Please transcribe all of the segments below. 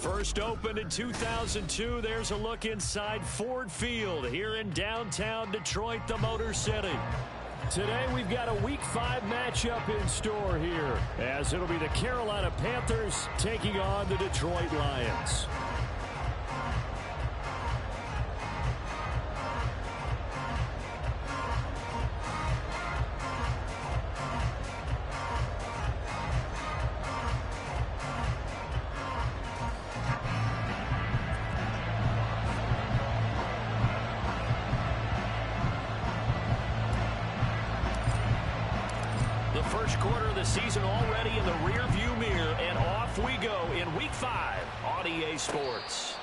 First opened in 2002, there's a look inside Ford Field here in downtown Detroit, the Motor City. Today we've got a Week 5 matchup in store here, as it'll be the Carolina Panthers taking on the Detroit Lions. The first quarter of the season already in the rear-view mirror, and off we go in Week 5 on EA Sports.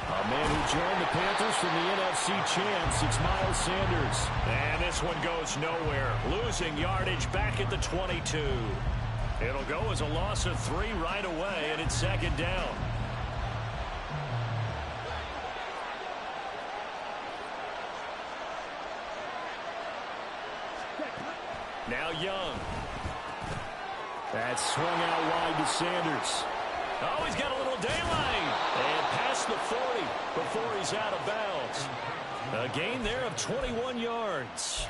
A man who joined the Panthers from the NFC champs, it's Miles Sanders. And this one goes nowhere. Losing yardage back at the 22. It'll go as a loss of 3 right away, and it's second down. Now Young. That's swung out wide to Sanders. Oh, he's got a little daylight. And past the 40 before he's out of bounds. A gain there of 21 yards.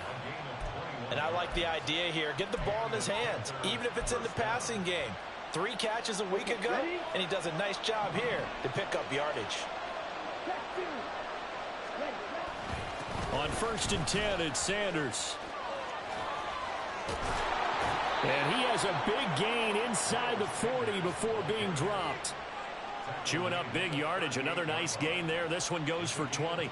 And I like the idea here. Get the ball in his hands, even if it's in the passing game. 3 catches a week ago, and he does a nice job here to pick up yardage. On 1st and 10, it's Sanders. And he has a big gain inside the 40 before being dropped. Chewing up big yardage. Another nice gain there. This one goes for 20.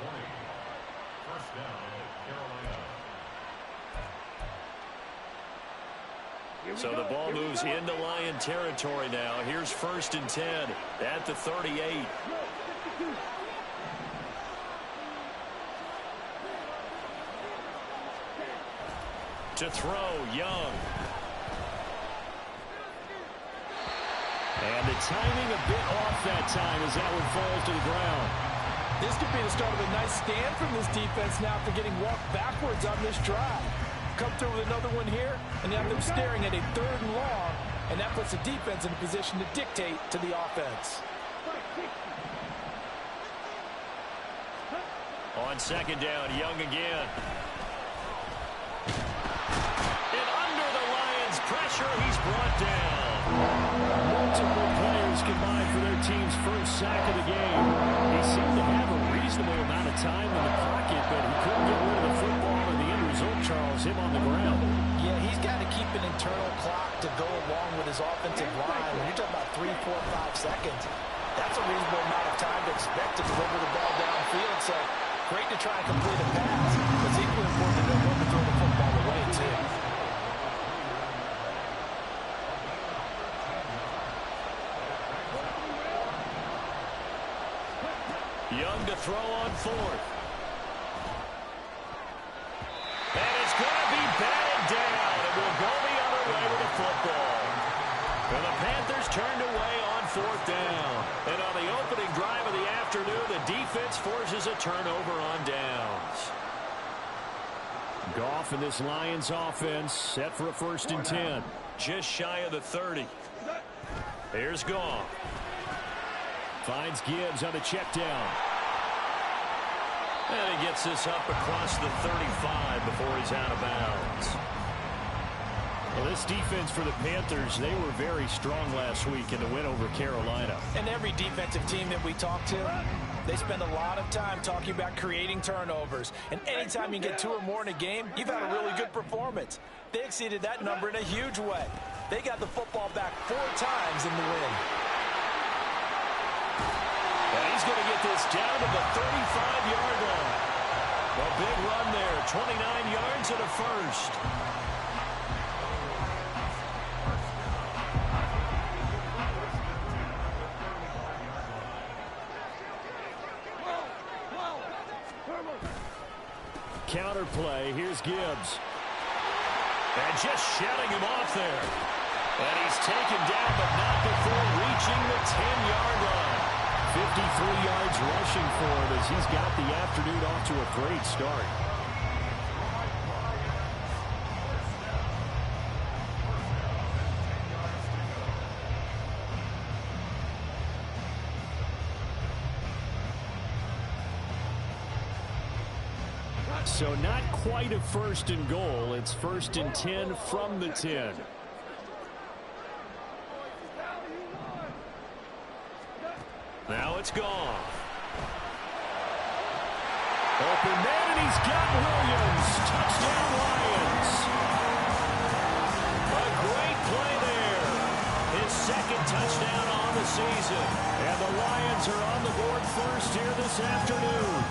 So the ball moves into Lion territory now. Here's 1st and 10 at the 38. To throw, Young. And the timing a bit off that time as that one falls to the ground. This could be the start of a nice stand from this defense now after getting walked backwards on this drive. Come through with another one here, and you have them staring at a 3rd and long, and that puts the defense in a position to dictate to the offense. On 2nd down, Young again. And under the Lions' pressure, he's brought down. Multiple players combined for their team's first sack of the game. He seemed to have a reasonable amount of time in the pocket, but he couldn't get rid of the football, and the end result, Charles, him on the ground. Yeah, he's got to keep an internal clock to go along with his offensive line. When you're talking about 3, 4, 5 seconds, that's a reasonable amount of time to expect to deliver the ball downfield. So great to try and complete a pass, but it's equally important to know when to throw the football away, too. Young to throw on 4th. And it's going to be batted down. It will go the other way with the football. And the Panthers turned away on 4th down. And on the opening drive of the afternoon, the defense forces a turnover on downs. Goff and this Lions offense set for a 1st and 10. Just shy of the 30. Here's Goff. Finds Gibbs on the check down. And he gets this up across the 35 before he's out of bounds. Well, this defense for the Panthers, they were very strong last week in the win over Carolina. And every defensive team that we talk to, they spend a lot of time talking about creating turnovers. And anytime you get 2 or more in a game, you've had a really good performance. They exceeded that number in a huge way. They got the football back 4 times in the win. And he's going to get this down to the 35-yard line. A big run there, 29 yards and a first. Counter play, here's Gibbs. And just shutting him off there. And he's taken down, but not before reaching the 10-yard line. 53 yards rushing for him as he's got the afternoon off to a great start. So not quite a 1st and goal. It's 1st and 10 from the 10. Now it's gone. Open man, and he's got Williams. Touchdown, Lions. A great play there. His 2nd touchdown on the season. And the Lions are on the board first here this afternoon.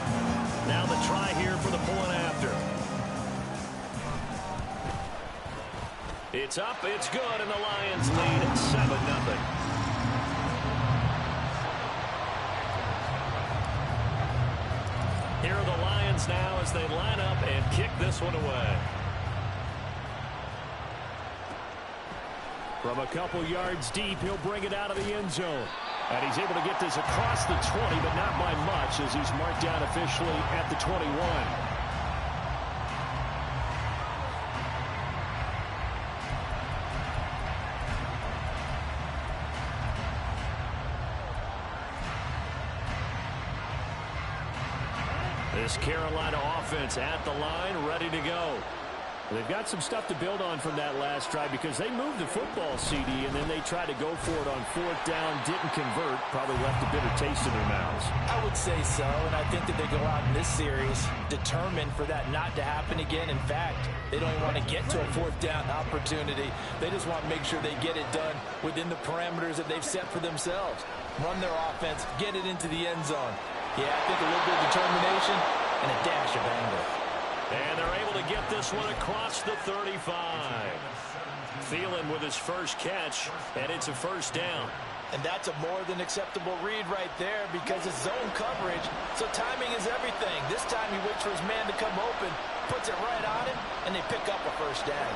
Now the try here for the point after. It's up, it's good, and the Lions lead 7-0. Here are the Lions now as they line up and kick this one away. From a couple yards deep, he'll bring it out of the end zone. And he's able to get this across the 20, but not by much as he's marked down officially at the 21. This Carolina offense at the line, ready to go. They've got some stuff to build on from that last drive because they moved the football, CD, and then they tried to go for it on 4th down, didn't convert, probably left a bitter taste in their mouths. I would say so, and I think that they go out in this series determined for that not to happen again. In fact, they don't even want to get to a 4th down opportunity. They just want to make sure they get it done within the parameters that they've set for themselves. Run their offense, get it into the end zone. Yeah, I think a little bit of determination and a dash of anger. And they're able to get this one across the 35. Thielen with his first catch, and it's a 1st down. And that's a more than acceptable read right there because it's zone coverage, so timing is everything. This time he waits for his man to come open, puts it right on him, and they pick up a 1st down.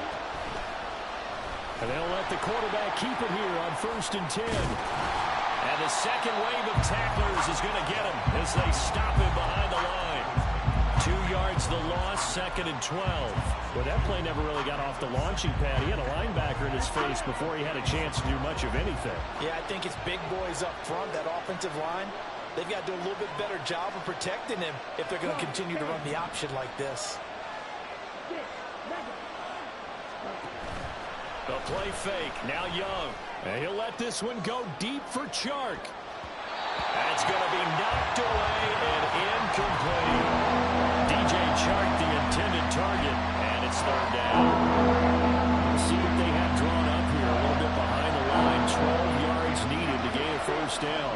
And they'll let the quarterback keep it here on 1st and 10. And the second wave of tacklers is going to get him as they stop him behind the line. 2 yards the loss, 2nd and 12. Well, that play never really got off the launching pad. He had a linebacker in his face before he had a chance to do much of anything. Yeah, I think it's big boys up front, that offensive line. They've got to do a little bit better job of protecting him if they're going to continue to run the option like this. The play fake, now Young. And he'll let this one go deep for Chark. That's going to be knocked away and incomplete. DJ Chark, the intended target, and it's 3rd down. We'll see what they have drawn up here. A little bit behind the line, 12 yards needed to gain a 1st down.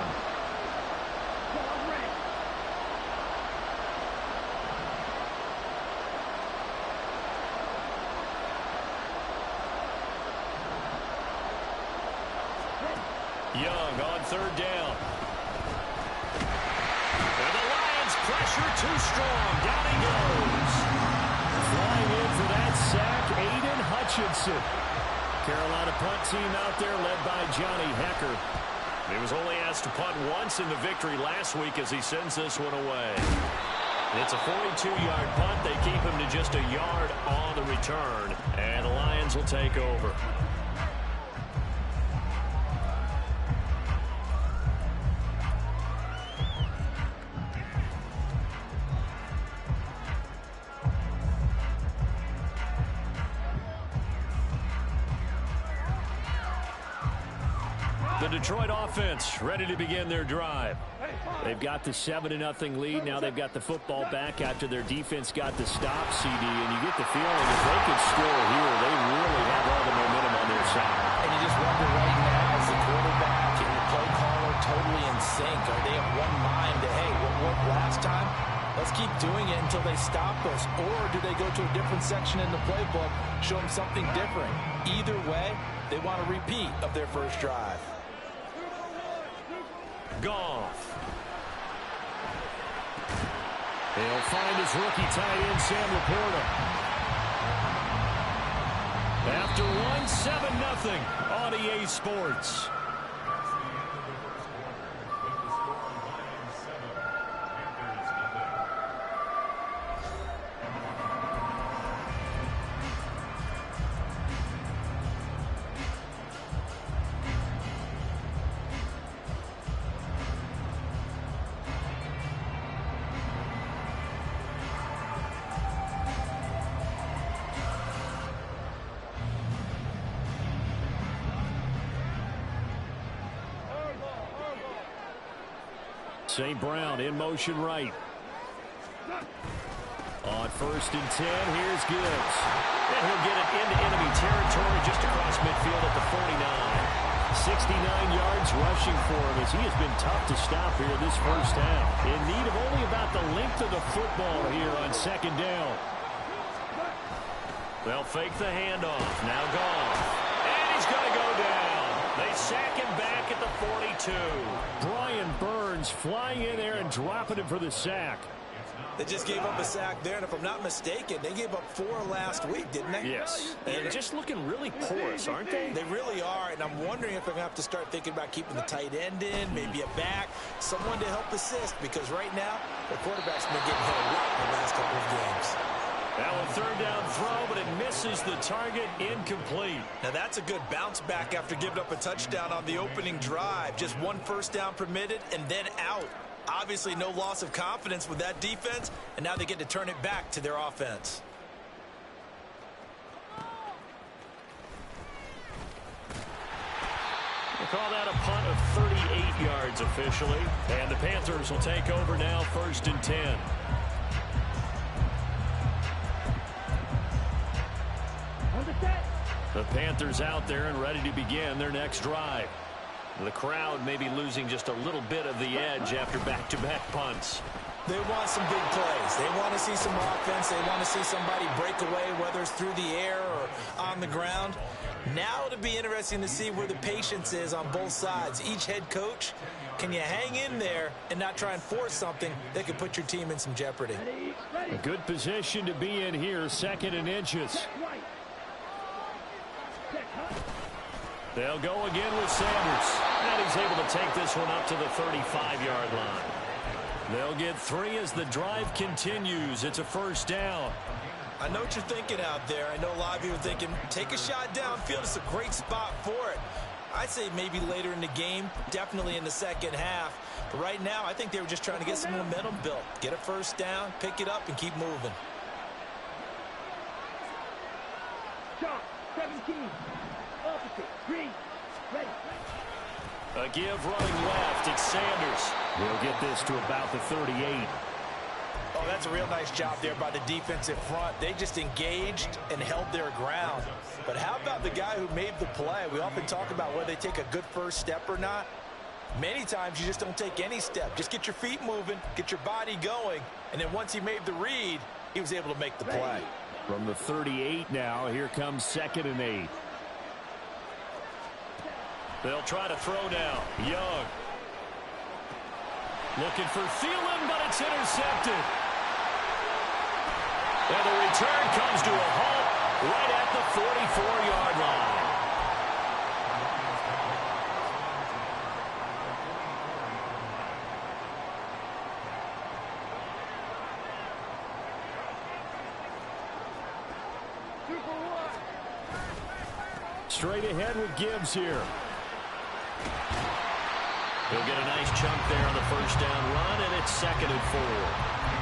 Young on 3rd down. And the Lions pressure too strong. Down he goes. Flying in for that sack, Aiden Hutchinson. Carolina punt team out there led by Johnny Hecker. He was only asked to punt once in the victory last week as he sends this one away. It's a 42-yard punt. They keep him to just a yard on the return. And the Lions will take over. The Detroit offense ready to begin their drive. They've got the 7-0 lead. Now they've got the football back after their defense got the stop, CD, and you get the feeling if they could score here, they really have all the momentum on their side. And you just wonder right now, is the quarterback and the play caller totally in sync? Are they of one mind to, hey, what worked last time? Let's keep doing it until they stop us. Or do they go to a different section in the playbook, show them something different? Either way, they want a repeat of their first drive. Goff. He'll find his rookie tight end, Sam Laporta. After one, 7-0 on EA Sports. St. Brown in motion right. On 1st and 10, here's Gibbs. And he'll get it into enemy territory just across midfield at the 49. 69 yards rushing for him as he has been tough to stop here this first half. In need of only about the length of the football here on 2nd down. They'll fake the handoff. Now gone. And he's going to go down. They sack him back at the 42. Brian Burns flying in there and dropping him for the sack. They just gave up a sack there, and if I'm not mistaken, they gave up 4 last week, didn't they? Yes. And just looking really porous, aren't they? They really are, and I'm wondering if they're going to have to start thinking about keeping the tight end in, maybe a back, someone to help assist, because right now, the quarterback's been getting hit a lot in the last couple of games. Now a 3rd down throw, but it misses the target, incomplete. Now that's a good bounce back after giving up a touchdown on the opening drive. Just 1 first down permitted, and then out. Obviously, no loss of confidence with that defense, and now they get to turn it back to their offense. We'll call that a punt of 38 yards officially, and the Panthers will take over now 1st and 10. The Panthers out there and ready to begin their next drive. The crowd may be losing just a little bit of the edge after back-to-back punts. They want some big plays. They want to see some offense. They want to see somebody break away, whether it's through the air or on the ground. Now it'll be interesting to see where the patience is on both sides. Each head coach, can you hang in there and not try and force something that could put your team in some jeopardy? A good position to be in here, 2nd and inches. They'll go again with Sanders. And he's able to take this one up to the 35-yard line. They'll get 3 as the drive continues. It's a 1st down. I know what you're thinking out there. I know a lot of you are thinking, take a shot downfield. It's a great spot for it. I'd say maybe later in the game, definitely in the 2nd half. But right now, I think they were just trying to get some momentum built. Get a 1st down, pick it up, and keep moving. Shot, 17. Opposite, green, ready. A give running left. It's Sanders. We'll get this to about the 38. Oh, that's a real nice job there by the defensive front. They just engaged and held their ground. But how about the guy who made the play? We often talk about whether they take a good first step or not. Many times you just don't take any step. Just get your feet moving, get your body going, and then once he made the read, he was able to make the play. From the 38 now, here comes 2nd and 8. They'll try to throw now. Young. Looking for Thielen, but it's intercepted. And the return comes to a halt right at the 44-yard line. Straight ahead with Gibbs here. He'll get a nice chunk there on the 1st down run, and it's 2nd and 4.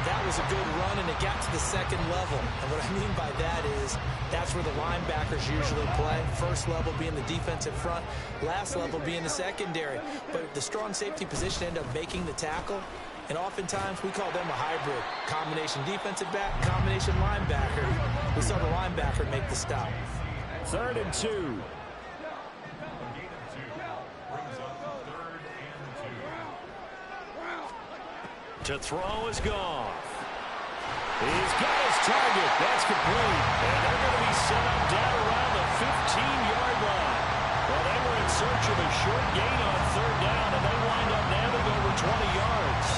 That was a good run, and it got to the 2nd level. And what I mean by that is that's where the linebackers usually play. First level being the defensive front, last level being the secondary. But the strong safety position ended up making the tackle, and oftentimes we call them a hybrid. Combination defensive back, combination linebacker. We saw the linebacker make the stop. 3rd and 2. To throw is gone. He's got his target. That's complete. And they're going to be set up down around the 15-yard line. Well, they were in search of a short gain on 3rd down, and they wind up nailing over 20 yards.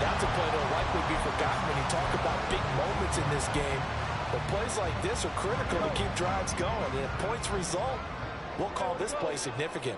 That's a play that will likely be forgotten when you talk about big moments in this game. But plays like this are critical to keep drives going. And if points result, we'll call this play significant.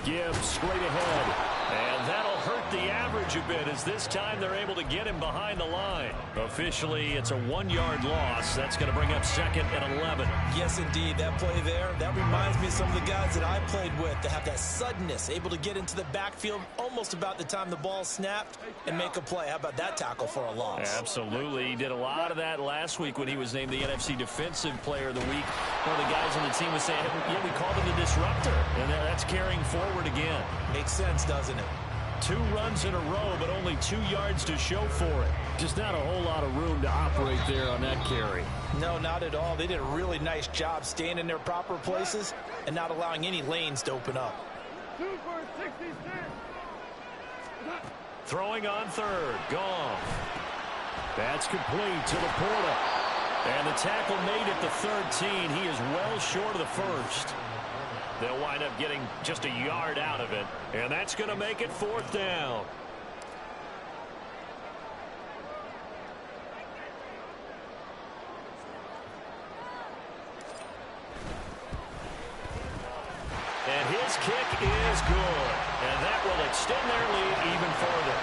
Gibbs straight ahead. And that'll hurt the average a bit as this time they're able to get him behind the line. Officially, it's a 1-yard loss. That's going to bring up 2nd and 11. Yes, indeed. That play there, that reminds me of some of the guys that I played with that have that suddenness, able to get into the backfield almost about the time the ball snapped and make a play. How about that tackle for a loss? Absolutely. He did a lot of that last week when he was named the NFC Defensive Player of the Week. One of the guys on the team was saying, yeah, we called him the disruptor. And that's carrying forward again. Makes sense, doesn't it? 2 runs in a row, but only 2 yards to show for it. Just not a whole lot of room to operate there on that carry. No, not at all. They did a really nice job staying in their proper places and not allowing any lanes to open up. Throwing on third. Goff. That's complete to Laporta. And the tackle made at the 13. He is well short of the first. They'll wind up getting just a yard out of it. And that's going to make it 4th down. And his kick is good. And that will extend their lead even further.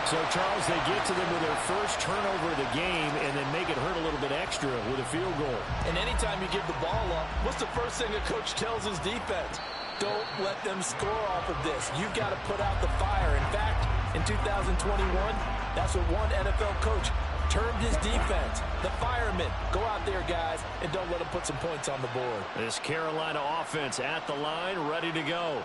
So, Charles, they get to them with their first turnover of the game and then make it hurt a little bit extra with a field goal. And anytime you give the ball up, what's the first thing a coach tells his defense? Don't let them score off of this. You've got to put out the fire. In fact, in 2021, that's what one NFL coach termed his defense. The firemen. Go out there, guys, and don't let them put some points on the board. This Carolina offense at the line, ready to go.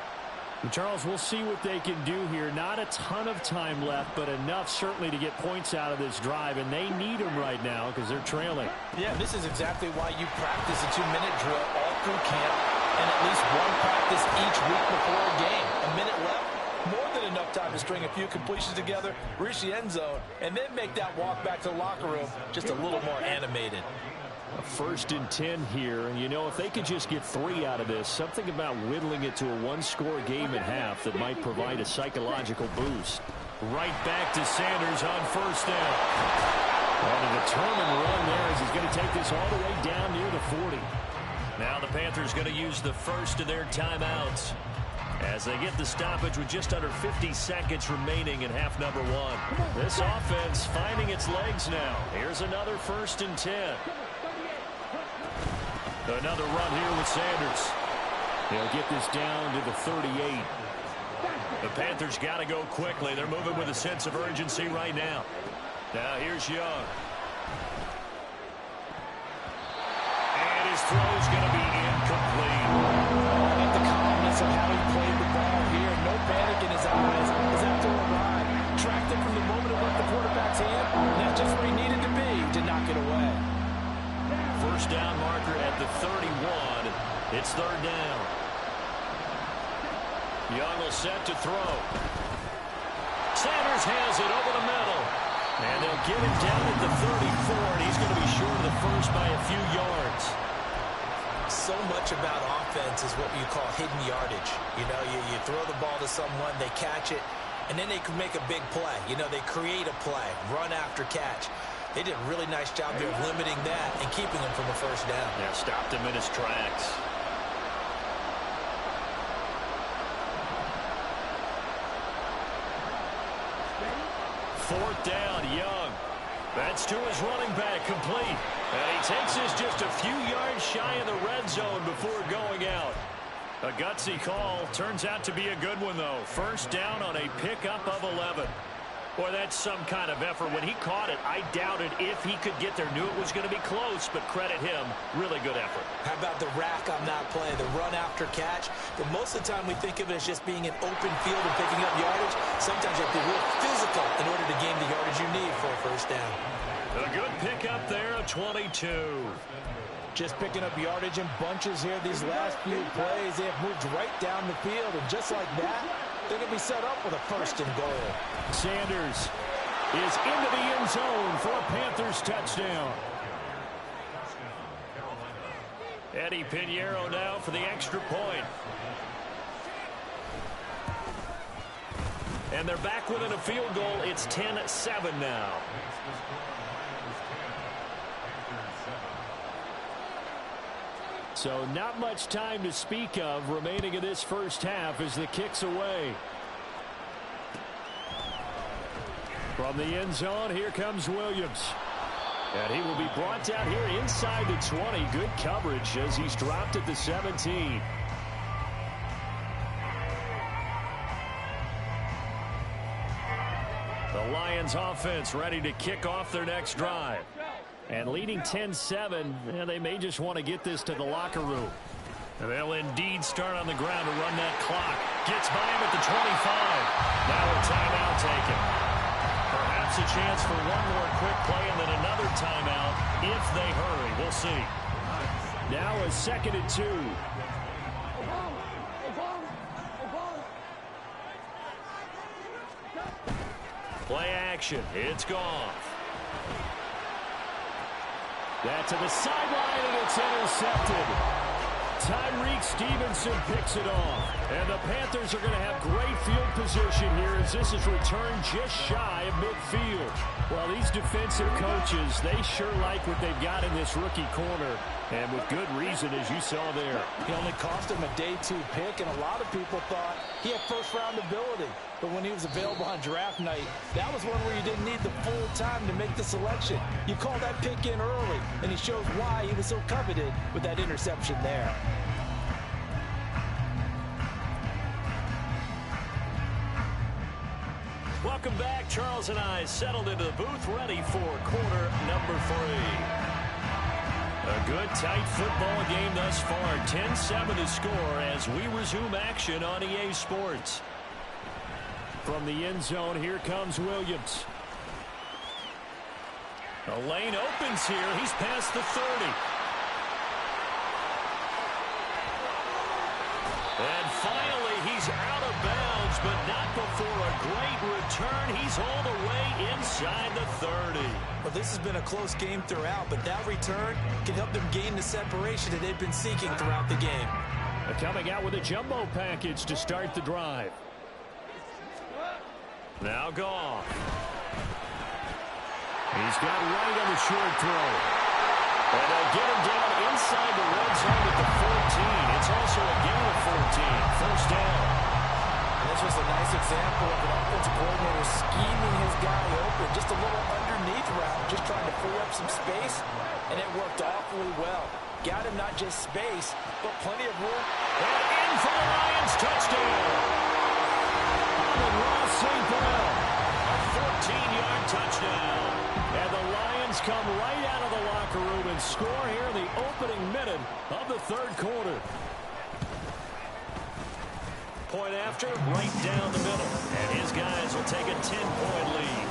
Charles, we'll see what they can do here. Not a ton of time left, but enough certainly to get points out of this drive, and they need them right now because they're trailing. Yeah, this is exactly why you practice a 2-minute drill all through camp and at least one practice each week before a game. A minute left, more than enough time to string a few completions together, reach the end zone, and then make that walk back to the locker room just a little more animated. A 1st and 10 here, and you know, if they could just get 3 out of this, something about whittling it to a 1-score game at half that might provide a psychological boost. Right back to Sanders on 1st down. And a determined run there as he's going to take this all the way down near the 40. Now the Panthers going to use the first of their timeouts as they get the stoppage with just under 50 seconds remaining in half number 1. This offense finding its legs now. Here's another 1st and 10. Another run here with Sanders. They'll get this down to the 38. The Panthers got to go quickly. They're moving with a sense of urgency right now. Now here's Young. And his throw's going to be incomplete. I like the calmness of how he played the ball here. No panic in his eyes as that throw arrived. Tracked it from the moment it left the quarterback's hand. And that's just where he needed to be to knock it away. 1st down marker at the 31. It's 3rd down. Young will set to throw. Sanders has it over the middle. And they'll get him down at the 34, and he's going to be short of the first by a few yards. So much about offense is what you call hidden yardage. You know, you throw the ball to someone, they catch it, and then they can make a big play. You know, they create a play, run after catch. They did a really nice job there of limiting that and keeping him from a 1st down. Yeah, stopped him in his tracks. Fourth down, Young. That's to his running back, complete. And he takes this just a few yards shy of the red zone before going out. A gutsy call. Turns out to be a good one, though. 1st down on a pickup of 11. Boy, that's some kind of effort. When he caught it, I doubted if he could get there. Knew it was going to be close, but credit him. Really good effort. How about the rack on that play, the run after catch? But most of the time we think of it as just being an open field and picking up yardage. Sometimes you have to be real physical in order to gain the yardage you need for a 1st down. A good pickup there, 22. Just picking up yardage in bunches here. These last few plays, they have moved right down the field. And just like that, they're going to be set up with a 1st and goal. Sanders is into the end zone for a Panthers touchdown. Eddie Pinheiro now for the extra point. And they're back within a field goal. It's 10-7 now. So not much time to speak of remaining in this 1st half as the kick's away. From the end zone, here comes Williams. And he will be brought down here inside the 20. Good coverage as he's dropped at the 17. The Lions offense ready to kick off their next drive. And leading 10-7, they may just want to get this to the locker room. And they'll indeed start on the ground to run that clock. Gets by him at the 25. Now a timeout taken. Perhaps a chance for one more quick play and then another timeout if they hurry. We'll see. Now a 2nd and 2. Play action. It's gone. That to the sideline, and it's intercepted. Tyreek Stevenson picks it off. And the Panthers are going to have great field position here as this is returned just shy of midfield. Well, these defensive coaches, they sure like what they've got in this rookie corner. And with good reason, as you saw there. He only cost him a day 2 pick, and a lot of people thought he had first-round ability. But when he was available on draft night, that was one where you didn't need the full time to make the selection. You call that pick in early, and he shows why he was so coveted with that interception there. Welcome back. Charles and I settled into the booth, ready for quarter number 3. A good, tight football game thus far. 10-7 to score as we resume action on EA Sports. From the end zone, here comes Williams. A lane opens here. He's past the 30. And finally, he's out of bounds, but not before a great return. He's all the way inside the 30. Well, this has been a close game throughout, but that return can help them gain the separation that they've been seeking throughout the game. Coming out with a jumbo package to start the drive. Now Goff. He's got right on the short throw. And they'll get him down inside the red zone at the 14. It's also a gain of 14. First down. And this was a nice example of an offensive coordinator scheming his guy open. Just a little underneath route, just trying to free up some space. And it worked awfully well. Got him not just space, but plenty of room. And in for the Lions. Touchdown. St. Brown, a 14-yard touchdown. And the Lions come right out of the locker room and score here in the opening minute of the 3rd quarter. Point after, right down the middle. And his guys will take a 10-point lead.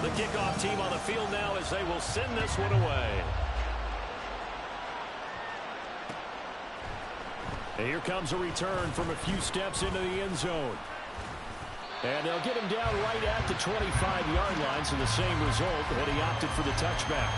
The kickoff team on the field now as they will send this one away. And here comes a return from a few steps into the end zone. And they'll get him down right at the 25-yard line, so the same result, and he opted for the touchback.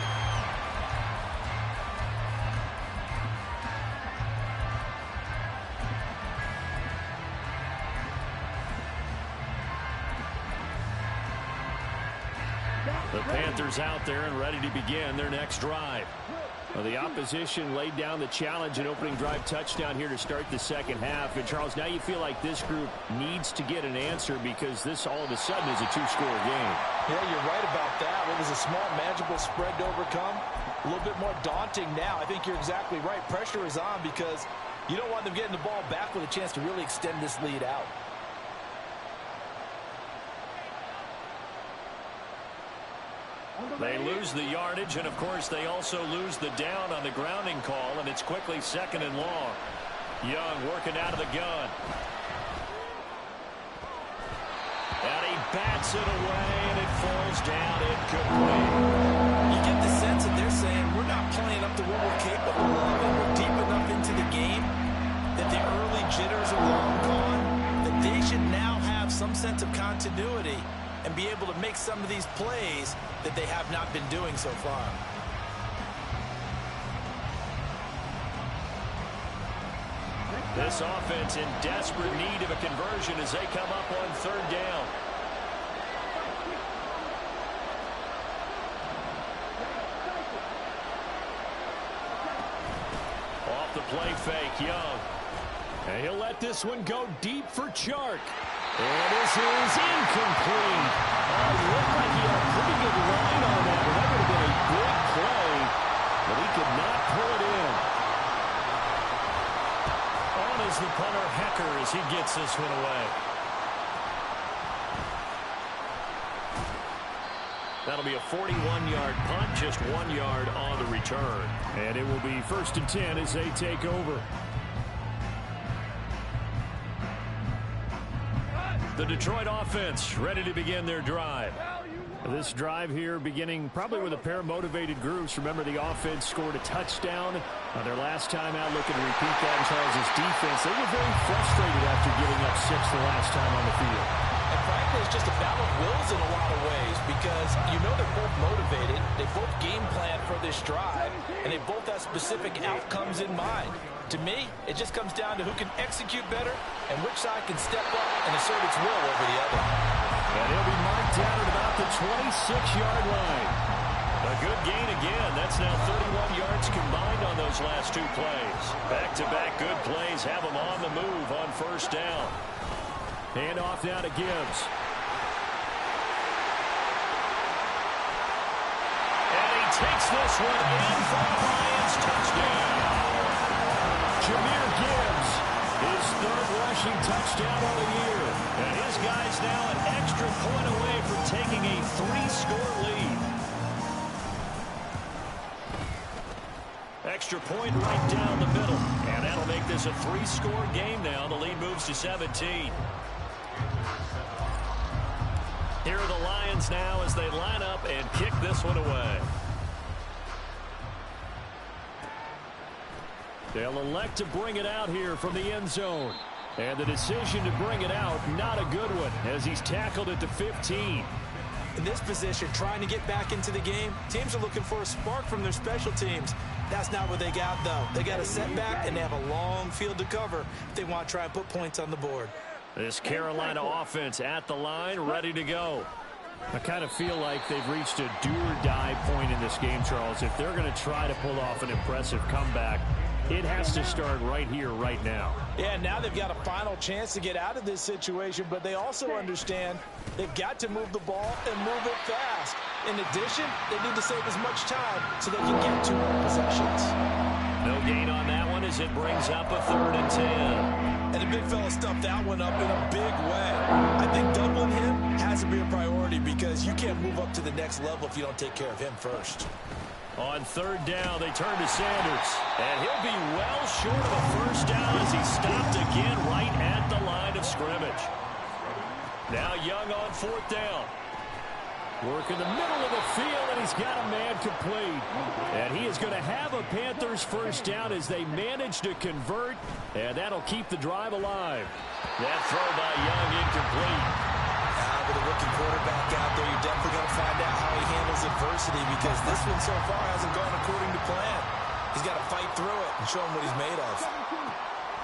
The Panthers out there and ready to begin their next drive. Well, the opposition laid down the challenge and opening drive touchdown here to start the second half. And, Charles, now you feel like this group needs to get an answer because this all of a sudden is a 2-score game. Yeah, you're right about that. It was a small, manageable spread to overcome. A little bit more daunting now. I think you're exactly right. Pressure is on because you don't want them getting the ball back with a chance to really extend this lead out. They lose the yardage, and, of course, they also lose the down on the grounding call, and it's quickly 2nd and long. Young working out of the gun. And he bats it away, and it falls down incomplete. You get the sense that they're saying, we're not playing up to what we're capable of, and we're deep enough into the game that the early jitters are long gone, that they should now have some sense of continuity and be able to make some of these plays that they have not been doing so far. This offense in desperate need of a conversion as they come up on 3rd down. Off the play fake, Young. And he'll let this one go deep for Chark. And this is incomplete. It looked like he had a pretty good line on that. That would have been a big play, but he could not pull it in. On is the punter, Hecker, as he gets this one away. That'll be a 41-yard punt, just 1 yard on the return. And it will be 1st and 10 as they take over. The Detroit offense ready to begin their drive. This drive here beginning probably with a pair of motivated groups. Remember, the offense scored a touchdown their last time out. Looking to repeat that in Charles' defense. They were very frustrated after giving up 6 the last time on the field. And frankly, it's just a battle of wills in a lot of ways because you know they're both motivated. They both game plan for this drive, and they both have specific outcomes in mind. To me, it just comes down to who can execute better and which side can step up and assert its will over the other. And he'll be marked down at about the 26-yard line. A good gain again. That's now 31 yards combined on those last 2 plays. Back-to-back good plays have them on the move on 1st down. Hand off now to Gibbs. And he takes this one in for the Lions touchdown. Jahmyr Gibbs, his 3rd rushing touchdown of the year. And his guys now an extra point away from taking a 3-score lead. Extra point right down the middle. And that'll make this a 3-score game now. The lead moves to 17. Here are the Lions now as they line up and kick this one away. They'll elect to bring it out here from the end zone. And the decision to bring it out, not a good one, as he's tackled at the 15. In this position, trying to get back into the game, teams are looking for a spark from their special teams. That's not what they got, though. They got a setback, and they have a long field to cover if they want to try and put points on the board. This Carolina offense at the line, ready to go. I kind of feel like they've reached a do-or-die point in this game, Charles. If they're going to try to pull off an impressive comeback, it has to start right here, right now. Yeah, now they've got a final chance to get out of this situation, but they also understand they've got to move the ball and move it fast. In addition, they need to save as much time so they can get 2 more possessions. No gain on that one as it brings up a 3rd and 10. And the big fella stuffed that one up in a big way. I think doubling him has to be a priority because you can't move up to the next level if you don't take care of him first. On 3rd down, they turn to Sanders. And he'll be well short of a 1st down as he stopped again right at the line of scrimmage. Now Young on 4th down. Work in the middle of the field, and he's got a man complete. And he is going to have a Panthers 1st down as they manage to convert, and that'll keep the drive alive. That throw by Young incomplete. With a rookie quarterback out there, you're definitely going to find out how he handles adversity because this one so far hasn't gone according to plan. He's got to fight through it and show him what he's made of.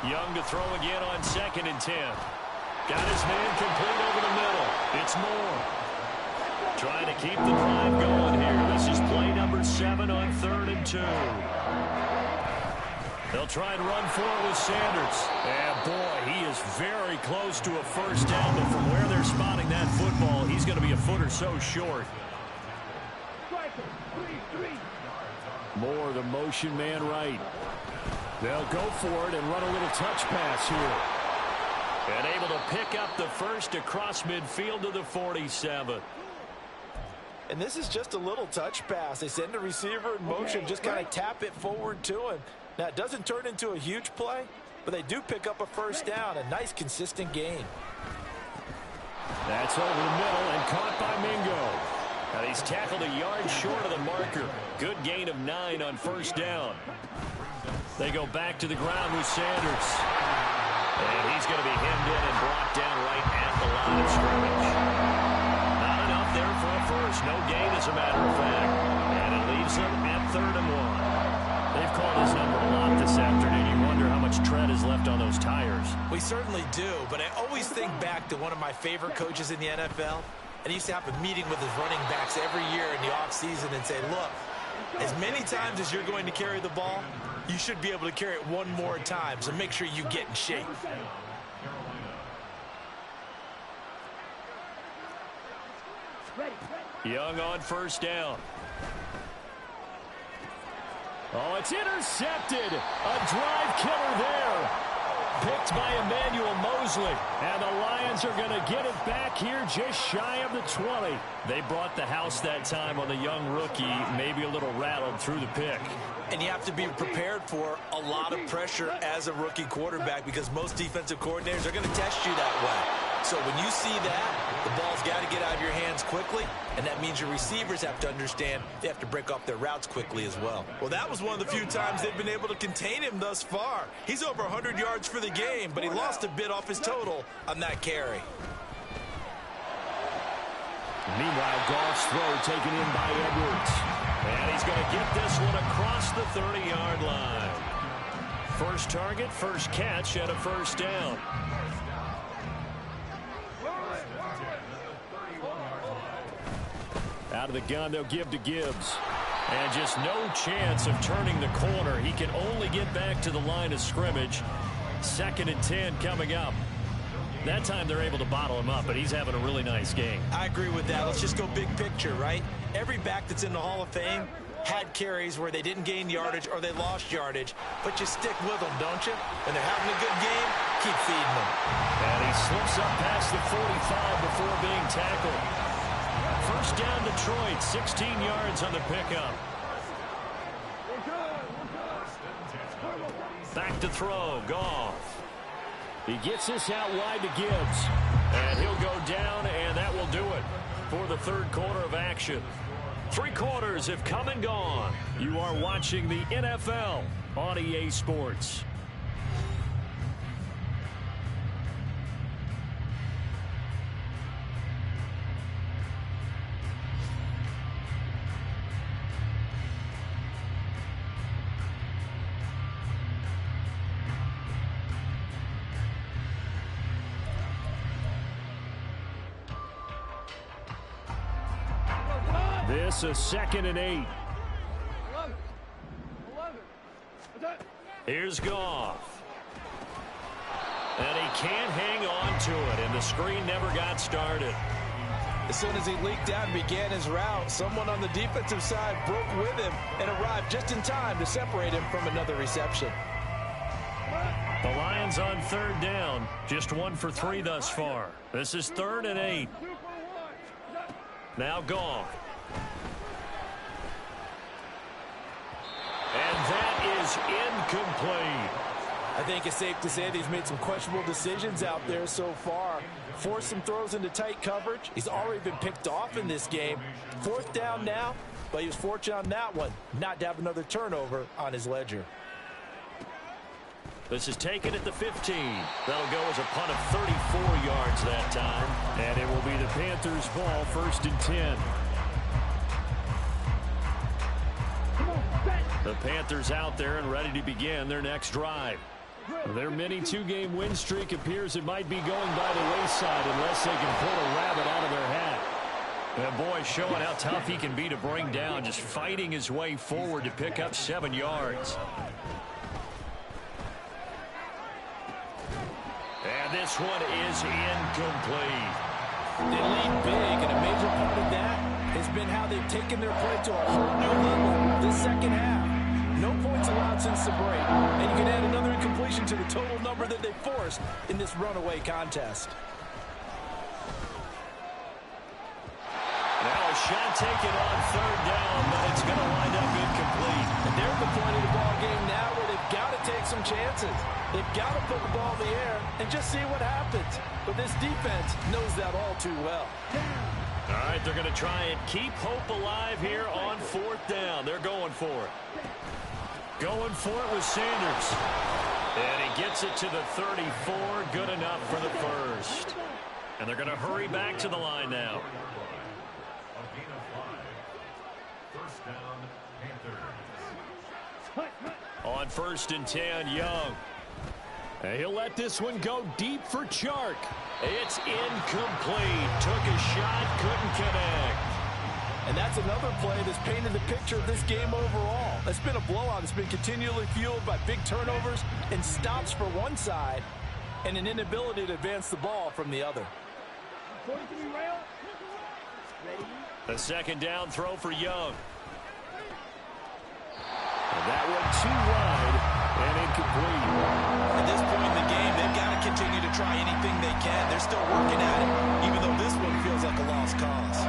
Young to throw again on 2nd and 10. Got his man complete over the middle. It's Moore. Trying to keep the drive going here. This is play number 7 on 3rd and 2. They'll try and run for it with Sanders. And, boy, he is very close to a 1st down, but from where they're spotting that football, he's going to be a foot or so short. Moore, the motion man right. They'll go for it and run a little touch pass here. And able to pick up the 1st across midfield to the 47. And this is just a little touch pass. They send the receiver in motion, just kind of tap it forward to him. Now, it doesn't turn into a huge play, but they do pick up a 1st down, a nice, consistent gain. That's over the middle and caught by Mingo. Now, he's tackled a yard short of the marker. Good gain of 9 on 1st down. They go back to the ground with Sanders. And he's going to be hemmed in and brought down right at the line of scrimmage. Not enough there for a 1st. No gain, as a matter of fact. And it leaves them at 3rd and 1. They've called his number a lot this afternoon. You wonder how much tread is left on those tires. We certainly do, but I always think back to one of my favorite coaches in the NFL. And he used to have a meeting with his running backs every year in the offseason and say, look, as many times as you're going to carry the ball, you should be able to carry it 1 more time, so make sure you get in shape. Young on 1st down. Oh, it's intercepted. A drive killer there. picked by Emmanuel Mosley. And the Lions are going to get it back here just shy of the 20. They brought the house that time on the young rookie, maybe a little rattled through the pick. And you have to be prepared for a lot of pressure as a rookie quarterback because most defensive coordinators are going to test you that way. So when you see that, the ball's got to get out of your hands quickly, and that means your receivers have to understand they have to break off their routes quickly as well. Well, that was one of the few times they've been able to contain him thus far. He's over 100 yards for the game, but he lost a bit off his total on that carry. Meanwhile, Goff's throw taken in by Edwards. And he's going to get this one across the 30-yard line. First target, first catch, and a first down. Out of the gun, they'll give to Gibbs. And just no chance of turning the corner. He can only get back to the line of scrimmage. 2nd and 10 coming up. That time they're able to bottle him up, but he's having a really nice game. I agree with that. Let's just go big picture, right? Every back that's in the Hall of Fame had carries where they didn't gain yardage or they lost yardage, but you stick with them, don't you? When they're having a good game, keep feeding them. And he slips up past the 45 before being tackled. First down Detroit, 16 yards on the pickup. Back to throw, Goff. He gets this out wide to Gibbs. And he'll go down, and that will do it for the third quarter of action. 3 quarters have come and gone. You are watching the NFL on EA Sports. This is 2nd and 8. Here's Goff. And he can't hang on to it, and the screen never got started. As soon as he leaked out and began his route, someone on the defensive side broke with him and arrived just in time to separate him from another reception. The Lions on 3rd down, just 1 for 3 thus far. This is 3rd and 8. Now Goff. And that is incomplete. I think it's safe to say that he's made some questionable decisions out there so far. Forced some throws into tight coverage. He's already been picked off in this game. 4th down now, but he was fortunate on that one, not to have another turnover on his ledger. This is taken at the 15. That'll go as a punt of 34 yards that time. And it will be the Panthers' ball, 1st and 10. The Panthers out there and ready to begin their next drive. Their mini 2-game win streak appears it might be going by the wayside unless they can pull a rabbit out of their hat. And boy, showing how tough he can be to bring down, just fighting his way forward to pick up 7 yards. And this one is incomplete. They lead big, and a major part of that has been how they've taken their play to a whole new level this second half. No points allowed since the break, and you can add another incompletion to the total number that they forced in this runaway contest. Now a shot taken on 3rd down, but it's going to wind up incomplete. And they're at the point of the ball game now where they've got to take some chances. They've got to put the ball in the air and just see what happens. But this defense knows that all too well. All right, they're going to try and keep hope alive here on 4th down. They're going for it. Going for it with Sanders. And he gets it to the 34. Good enough for the first. And they're going to hurry back to the line now. On 1st and 10, Young. And he'll let this one go deep for Chark. It's incomplete. Took a shot, couldn't connect. And that's another play that's painted the picture of this game overall. It's been a blowout. It's been continually fueled by big turnovers and stops for one side and an inability to advance the ball from the other. The 2nd down throw for Young. And that one too wide and incomplete. At this point in the game, continue to try anything they can. They're still working at it, even though this one feels like a lost cause.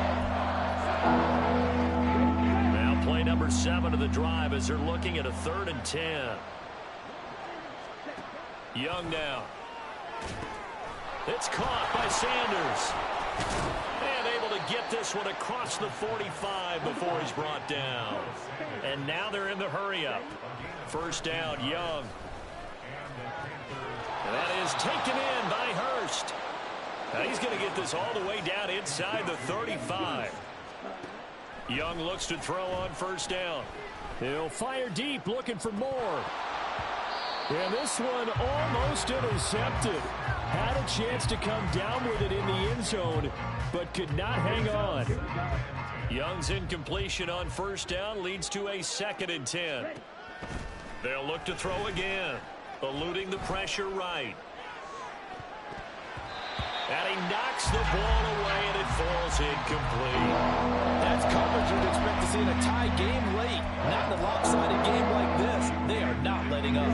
Now play number 7 of the drive as they're looking at a 3rd and 10. Young now. It's caught by Sanders. And able to get this one across the 45 before he's brought down. And now they're in the hurry-up. First down, Young. That is taken in by Hurst. Now he's going to get this all the way down inside the 35. Young looks to throw on first down. He'll fire deep, looking for more. And this one almost intercepted. Had a chance to come down with it in the end zone, but could not hang on. Young's incompletion on first down leads to a 2nd and 10. They'll look to throw again, eluding the pressure right. And he knocks the ball away, and it falls incomplete. That's coverage you'd expect to see in a tie game late. Not in a lopsided game like this. They are not letting up.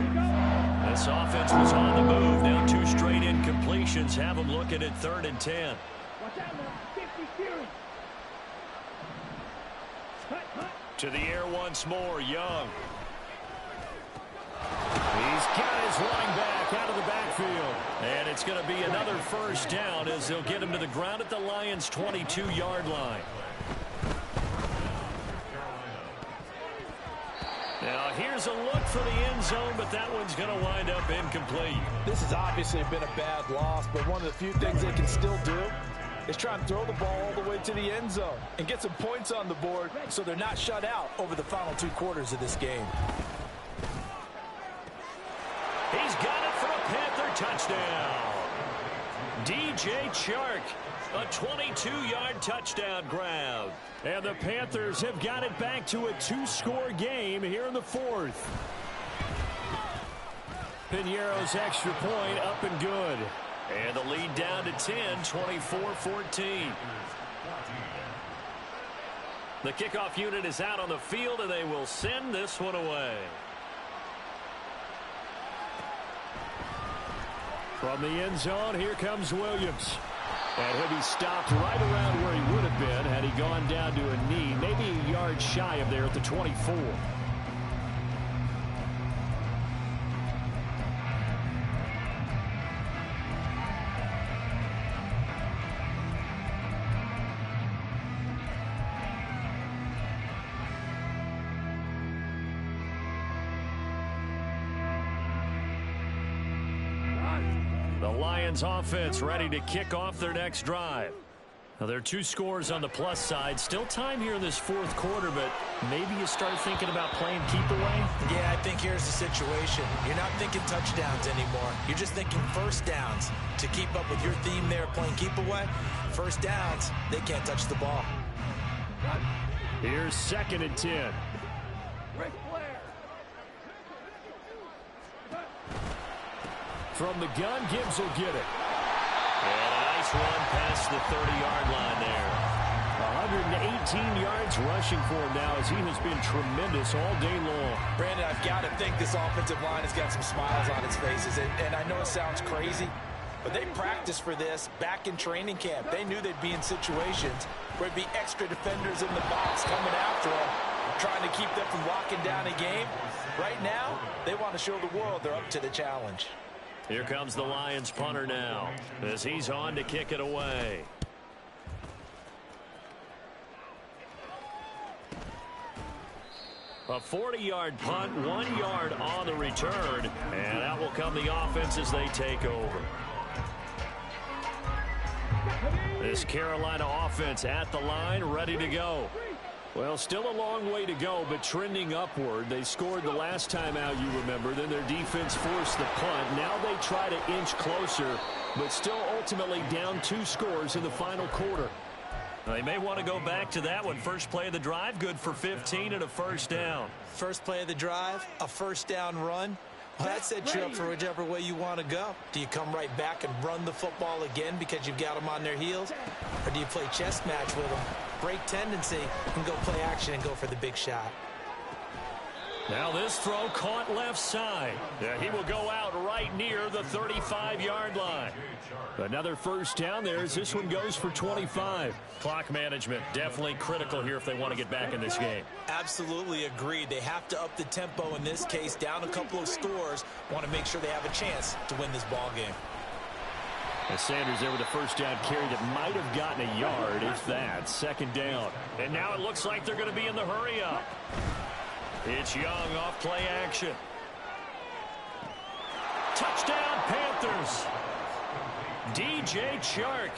This offense was on the move. Now 2 straight incompletions have them looking at 3rd and 10. Watch out, man. 50 series. To the air once more, Young. He's got his running back out of the backfield. And it's going to be another first down as they'll get him to the ground at the Lions' 22-yard line. Now here's a look for the end zone, but that one's going to wind up incomplete. This has obviously been a bad loss, but one of the few things they can still do is try and throw the ball all the way to the end zone and get some points on the board so they're not shut out over the final 2 quarters of this game. He's got it for a Panther touchdown. DJ Chark, a 22-yard touchdown grab. And the Panthers have got it back to a 2-score game here in the 4th. Piñeiro's extra point up and good. And the lead down to 10, 24-14. The kickoff unit is out on the field, and they will send this one away. From the end zone, here comes Williams. And he'll be stopped right around where he would have been had he gone down to a knee, maybe a yard shy of there at the 24. The Lions offense ready to kick off their next drive. Now, there are 2 scores on the plus side. Still time here in this 4th quarter, but maybe you start thinking about playing keep away? Yeah, I think here's the situation. You're not thinking touchdowns anymore. You're just thinking first downs. To keep up with your theme there, playing keep away, first downs, they can't touch the ball. Here's 2nd and 10. From the gun, Gibbs will get it. And a nice run past the 30-yard line there. 118 yards rushing for him now as he has been tremendous all day long. Brandon, I've got to think this offensive line has got some smiles on its faces. And I know it sounds crazy, but they practiced for this back in training camp. They knew they'd be in situations where it'd be extra defenders in the box coming after them, trying to keep them from locking down a game. Right now, they want to show the world they're up to the challenge. Here comes the Lions punter now as he's on to kick it away. A 40-yard punt, 1 yard on the return, and out will come the offense as they take over. This Carolina offense at the line, ready to go. Well, still a long way to go, but trending upward. They scored the last time out, you remember. Then their defense forced the punt. Now they try to inch closer, but still ultimately down 2 scores in the final quarter. They may want to go back to that one. First play of the drive, good for 15 and a first down. First play of the drive, a first down run. Well, that sets you up for whichever way you want to go. Do you come right back and run the football again because you've got them on their heels? Or do you play chess match with them, break tendency, and go play action and go for the big shot? Now this throw caught left side. Yeah, he will go out right near the 35-yard line. Another first down there as this one goes for 25. Clock management definitely critical here if they want to get back in this game. Absolutely agreed. They have to up the tempo in this case, down a couple of scores. Want to make sure they have a chance to win this ball game. As Sanders there with a first down carry that might have gotten a yard, if that. Second down. And now it looks like they're going to be in the hurry up. It's Young off play action. Touchdown Panthers. DJ Chark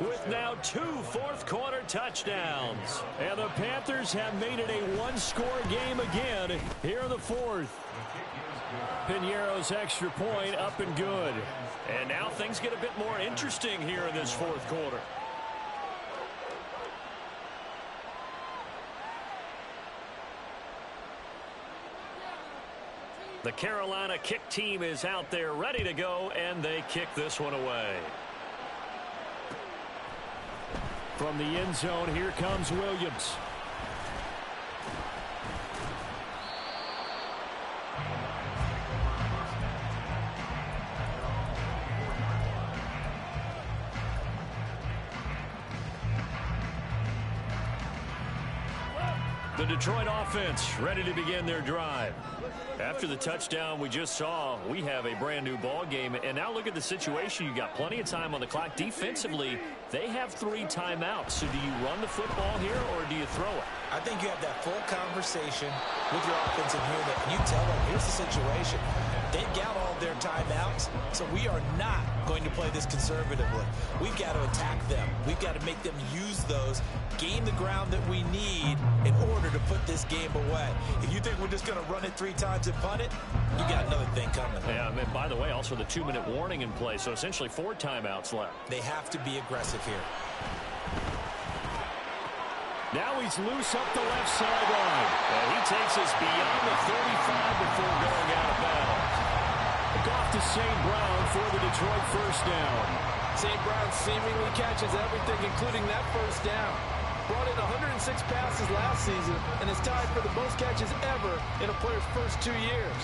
with now 2 fourth-quarter touchdowns. And the Panthers have made it a one-score game again here in the fourth. Piñeiro's extra point up and good. And now things get a bit more interesting here in this fourth quarter. The Carolina kick team is out there ready to go, and they kick this one away. From the end zone, here comes Williams. The Detroit offense ready to begin their drive. After the touchdown we just saw, we have a brand new ball game. And now look at the situation. You got plenty of time on the clock. Defensively, they have 3 timeouts. So do you run the football here or do you throw it? I think you have that full conversation with your offensive unit. And you tell them, here's the situation. They've got all their timeouts, so we are not going to play this conservatively. We've got to attack them. We've got to make them use those, gain the ground that we need in order to put this game away. If you think we're just going to run it 3 times and punt it, you got another thing coming. Yeah, and by the way, also the 2-minute warning in play, so essentially 4 timeouts left. They have to be aggressive here. Now he's loose up the left sideline. And he takes us beyond the 35 before going out of bounds. Off to St. Brown for the Detroit first down. St. Brown seemingly catches everything, including that first down. Brought in 106 passes last season and is tied for the most catches ever in a player's first 2 years.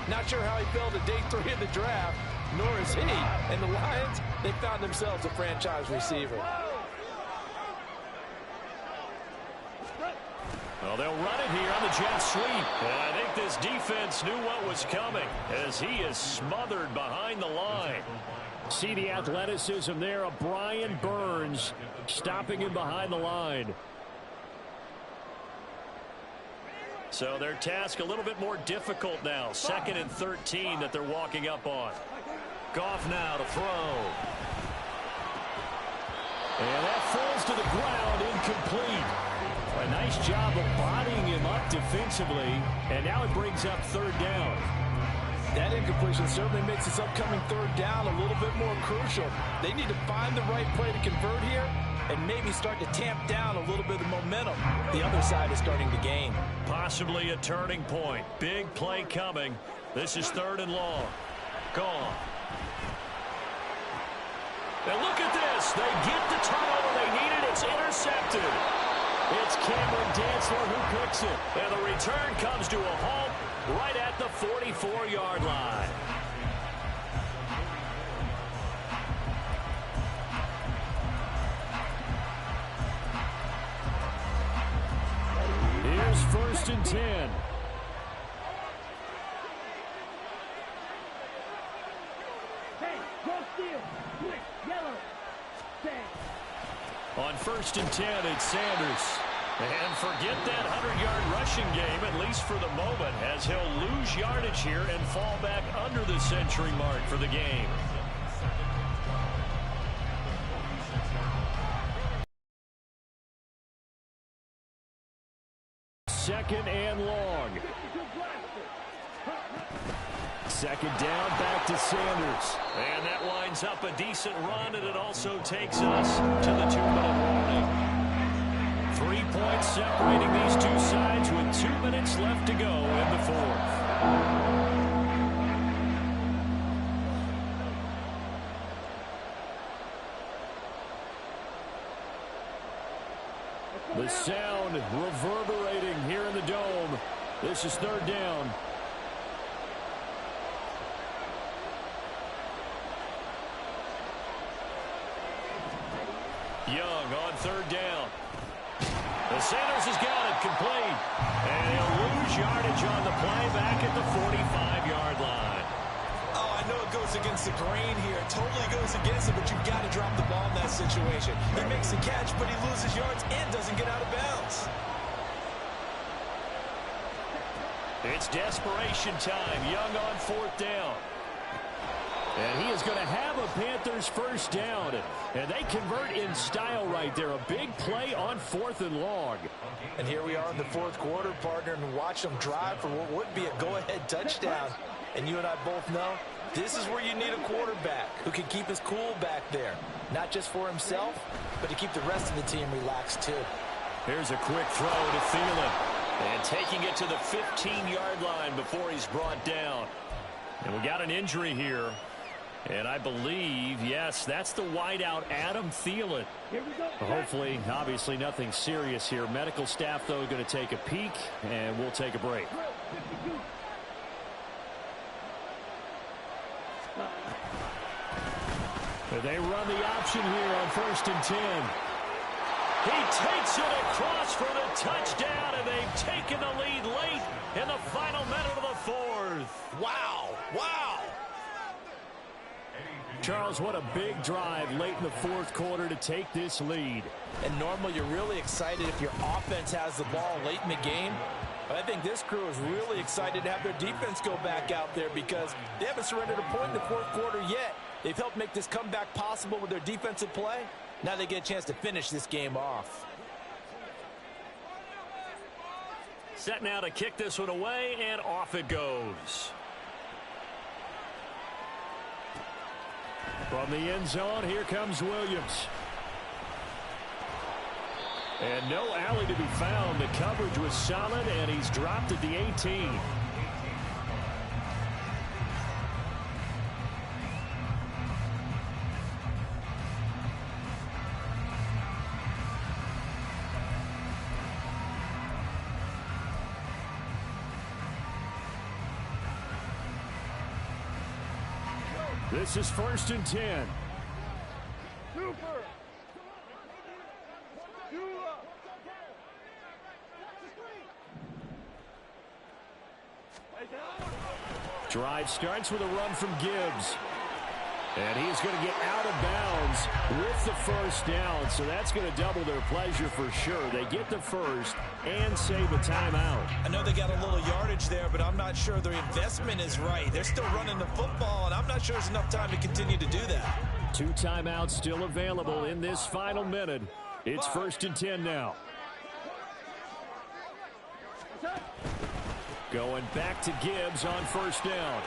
Not sure how he fell to day 3 in the draft, nor is he. And the Lions, they found themselves a franchise receiver. Well, they'll run it here on the jet sweep. And I think this defense knew what was coming as he is smothered behind the line. See the athleticism there of Brian Burns stopping him behind the line. So their task a little bit more difficult now. 2nd and 13 that they're walking up on. Goff now to throw. And that falls to the ground, incomplete. A nice job of bodying him up defensively, and now it brings up 3rd down. That incompletion certainly makes this upcoming 3rd down a little bit more crucial. They need to find the right play to convert here and maybe start to tamp down a little bit of momentum. The other side is starting to gain. Possibly a turning point. Big play coming. This is 3rd and long. Gone. And look at this. They get the turnover they needed. It's intercepted. It's Cameron Dantzler who picks it. And the return comes to a halt right at the 44-yard line. Here's 1st and 10. Hey, go steal. Quick, yellow. Stay. On 1st and 10, it's Sanders. And forget that 100-yard rushing game, at least for the moment, as he'll lose yardage here and fall back under the century mark for the game. Second and long. 2nd down, back to Sanders. And that winds up a decent run, and it also takes us to the 2-minute warning. 3 points separating these two sides with 2 minutes left to go in the 4th. The sound reverberating here in the Dome This is third down. Young on third down. The Sanders has got it complete. And he'll lose yardage on the play back at the 45-yard line. Oh, I know it goes against the grain here. It totally goes against it, but you've got to drop the ball in that situation. He makes the catch, but he loses yards and doesn't get out of bounds. It's desperation time. Young on fourth down. And he is going to have a Panthers first down. And they convert in style right there. A big play on fourth and long. And here we are in the fourth quarter, partner, and watch them drive for what would be a go-ahead touchdown. And you and I both know this is where you need a quarterback who can keep his cool back there. Not just for himself, but to keep the rest of the team relaxed too. Here's a quick throw to Thielen. And taking it to the 15-yard line before he's brought down. And we got an injury here. And I believe, yes, that's the wideout, Adam Thielen. Hopefully, obviously, nothing serious here. Medical staff, though, going to take a peek, and we'll take a break. They run the option here on 1st and 10. He takes it across for the touchdown, and they've taken the lead late in the final minute of the fourth. Wow, wow. Charles, what a big drive late in the fourth quarter to take this lead. And normally you're really excited if your offense has the ball late in the game. But I think this crew is really excited to have their defense go back out there because they haven't surrendered a point in the fourth quarter yet. They've helped make this comeback possible with their defensive play. Now they get a chance to finish this game off. Set now to kick this one away, and off it goes. From the end zone, here comes Williams. And no alley to be found. The coverage was solid, and he's dropped at the 18. This is 1st and 10. Drive starts with a run from Gibbs. And he's going to get out of bounds with the first down. So that's going to double their pleasure for sure. They get the first and save a timeout. I know they got a little yardage there, but I'm not sure their investment is right. They're still running the football, and I'm not sure there's enough time to continue to do that. 2 timeouts still available in this final minute. It's 1st and 10 now. Going back to Gibbs on first down.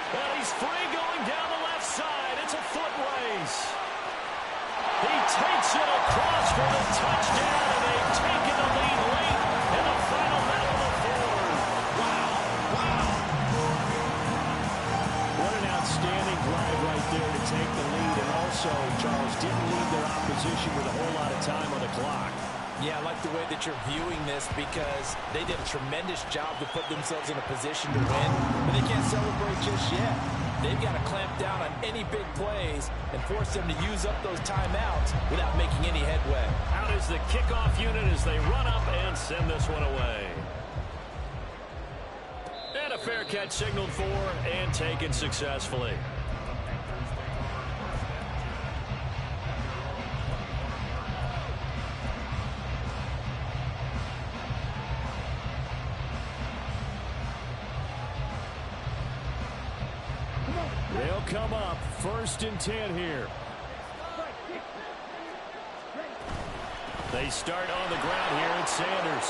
And he's free going down the left side. It's a foot race. He takes it across for the touchdown, and they've taken the lead late in the final minute of the fourth. Wow, wow. What an outstanding drive right there to take the lead. And also, Charles, didn't leave their opposition with a whole lot of time on the clock. Yeah, I like the way that you're viewing this because they did a tremendous job to put themselves in a position to win, but they can't celebrate just yet. They've got to clamp down on any big plays and force them to use up those timeouts without making any headway. Out is the kickoff unit as they run up and send this one away. And a fair catch signaled for and taken successfully. They'll come up 1st and 10 here. They start on the ground here at Sanders.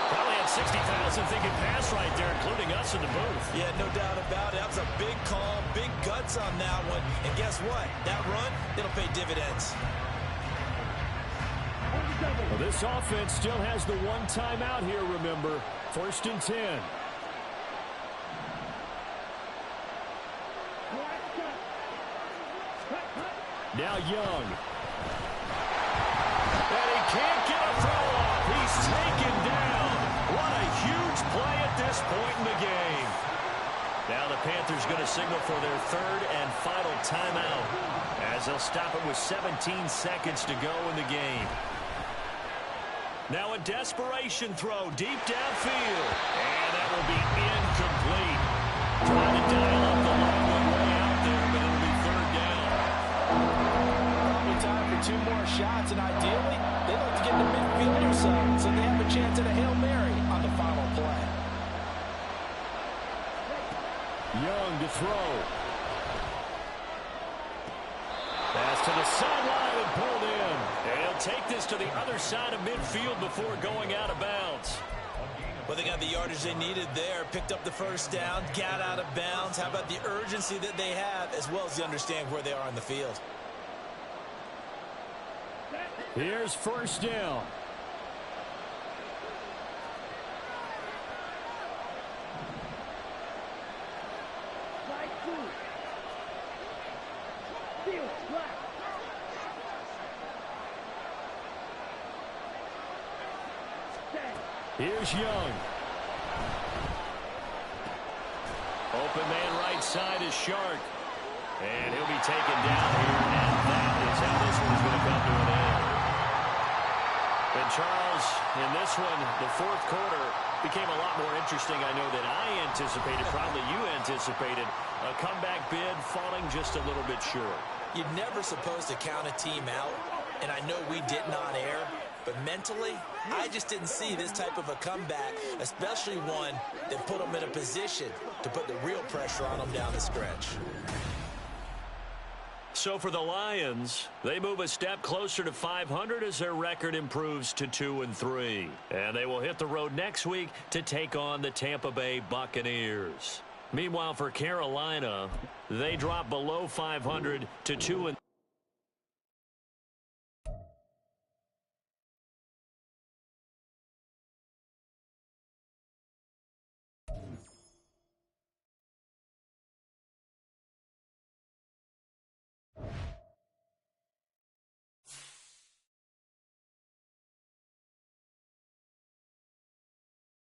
Probably had 60,000 thinking pass right there, including us in the booth. Yeah, no doubt about it. That was a big call, big guts on that one. And guess what? That run, it'll pay dividends. Well, this offense still has the one timeout here, remember. 1st and 10. Now Young. And he can't get this point in the game. Now the Panthers going to signal for their third and final timeout as they'll stop it with 17 seconds to go in the game. Now a desperation throw deep downfield. And that will be incomplete. Trying to dial up the long way out there, but it'll be third down. Probably time for 2 more shots, and ideally, they'd like to get to midfield or so they have a chance at a Hail Mary on the final play. Young to throw. Pass to the sideline and pulled in. And he'll take this to the other side of midfield before going out of bounds. Well, they got the yardage they needed there, picked up the first down, got out of bounds. How about the urgency that they have, as well as the understand where they are on the field? Here's first down. Here's Young. Open man right side is Shark. And he'll be taken down here, and that is how this one's going to come to an end. And Charles, in this one, the fourth quarter became a lot more interesting, I know, than I anticipated, probably you anticipated. A comeback bid falling just a little bit short. You're never supposed to count a team out, and I know we didn't on air, but mentally, I just didn't see this type of a comeback, especially one that put them in a position to put the real pressure on them down the stretch. So for the Lions, they move a step closer to 500 as their record improves to 2-3. And they will hit the road next week to take on the Tampa Bay Buccaneers. Meanwhile, for Carolina, they drop below 500 to 2-3.